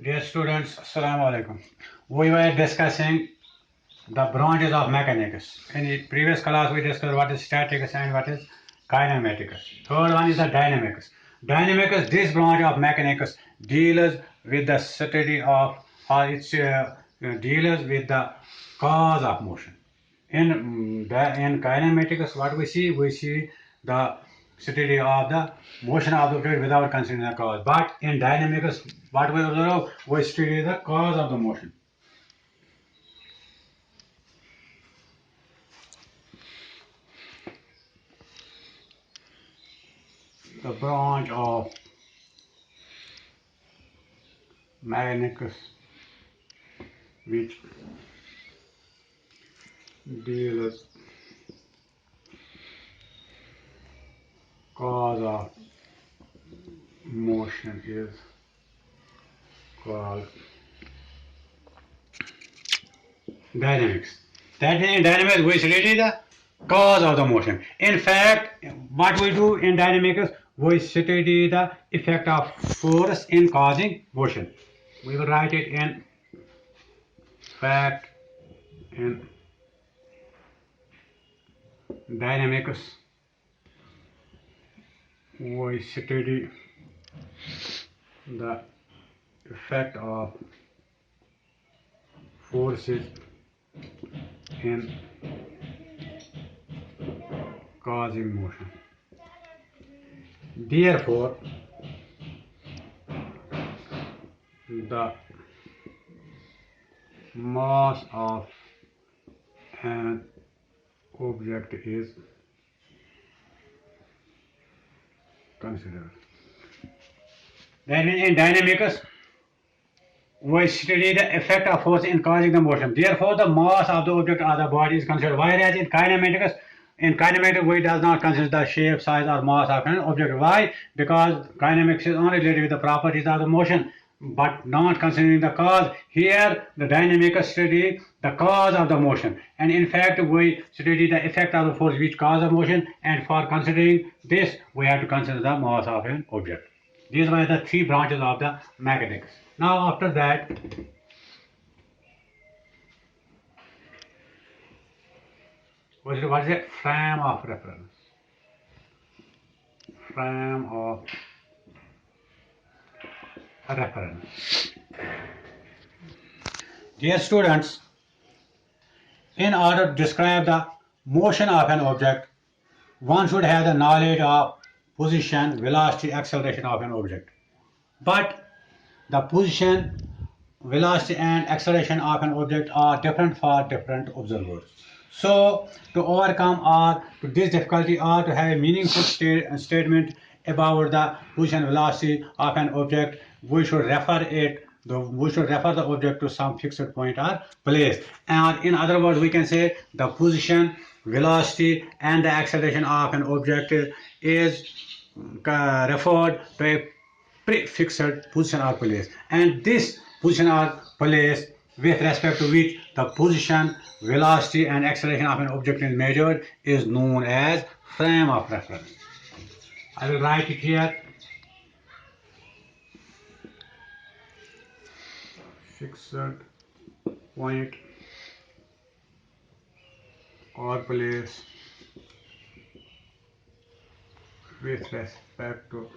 Dear students, Assalamu alaikum. We were discussing the branches of mechanics. In the previous class, we discussed what is statics and what is kinematics. Third one is the dynamics. Dynamics, this branch of mechanics deals with the study of, or deals with the cause of motion. In kinematics, what we see the study of the motion of the object without considering the cause. But in dynamics, what we observe, we study the cause of the motion. The branch of mechanics which deals cause of motion is called dynamics. That in dynamics we study the cause of the motion. In fact, what we do in dynamics, we study the effect of force in causing motion. We will write it in fact in dynamics. We study the effect of forces in causing motion. Therefore, the mass of an object is considered. Then in dynamics, we study the effect of force in causing the motion. Therefore, the mass of the object or the body is considered. Whereas in kinematics, we does not consider the shape, size, or mass of an object. Why? Because kinetics is only related with the properties of the motion, but not considering the cause. Here, the dynamics study the cause of the motion, and in fact, we study the effect of the force which cause the motion. And for considering this, we have to consider the mass of an object. These were the three branches of the mechanics. Now after that, what is it? Frame of reference. Frame of reference. Dear students, in order to describe the motion of an object, one should have the knowledge of position, velocity, acceleration of an object. But the position, velocity and acceleration of an object are different for different observers. So to overcome or to this difficulty or to have a meaningful statement about the position velocity of an object, we should refer the object to some fixed point or place. And in other words, we can say the position, velocity and the acceleration of an object is referred to a prefixed position or place, and this position or place with respect to which the position, velocity and acceleration of an object is measured is known as frame of reference. I will write it here. Fixed point or place with respect to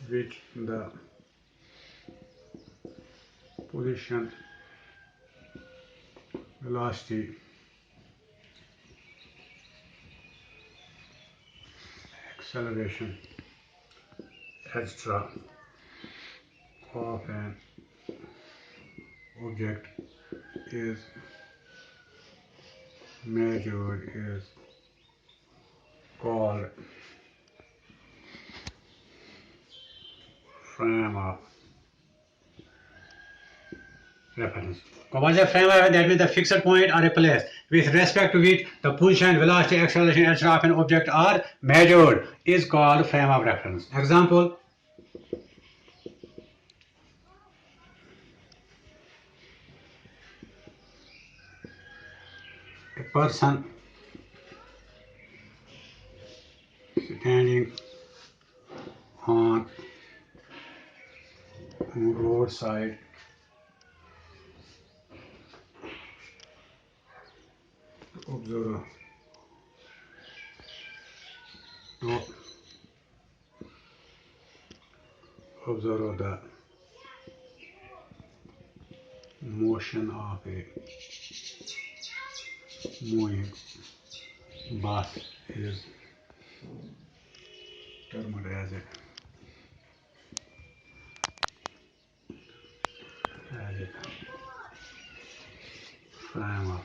which the position, velocity, acceleration, etc. of an object is measured is called frame of reference. What is a frame of reference? That means the fixed point or a place with respect to which the position, velocity, acceleration, etc. of an object are measured is called frame of reference. Example: a person standing on roadside observer to observe the motion of a moving bus is termed as a frame of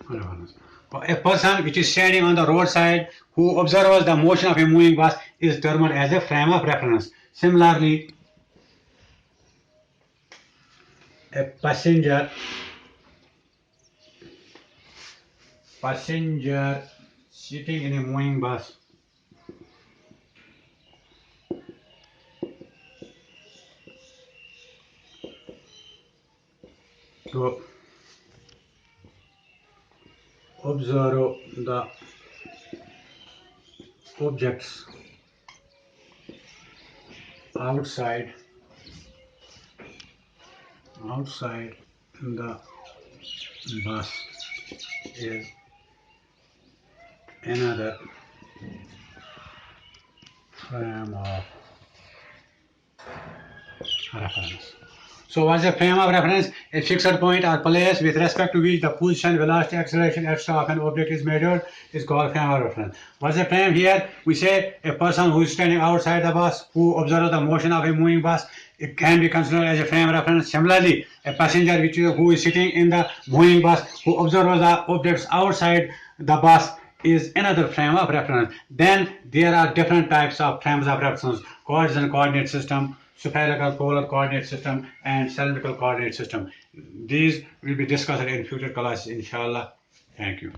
reference. A person which is standing on the roadside who observes the motion of a moving bus is termed as a frame of reference. Similarly, a passenger sitting in a moving bus to observe the objects outside the bus is another frame of reference. So what's a frame of reference? A fixed point or place with respect to which the position, velocity, acceleration, etc. of an object is measured is called frame of reference. What's a frame here? We say a person who is standing outside the bus who observes the motion of a moving bus, it can be considered as a frame of reference. Similarly, a passenger who is sitting in the moving bus who observes the objects outside the bus is another frame of reference. Then there are different types of frames of reference: Cartesian coordinate system, spherical polar coordinate system, and cylindrical coordinate system. These will be discussed in future classes, inshallah. Thank you.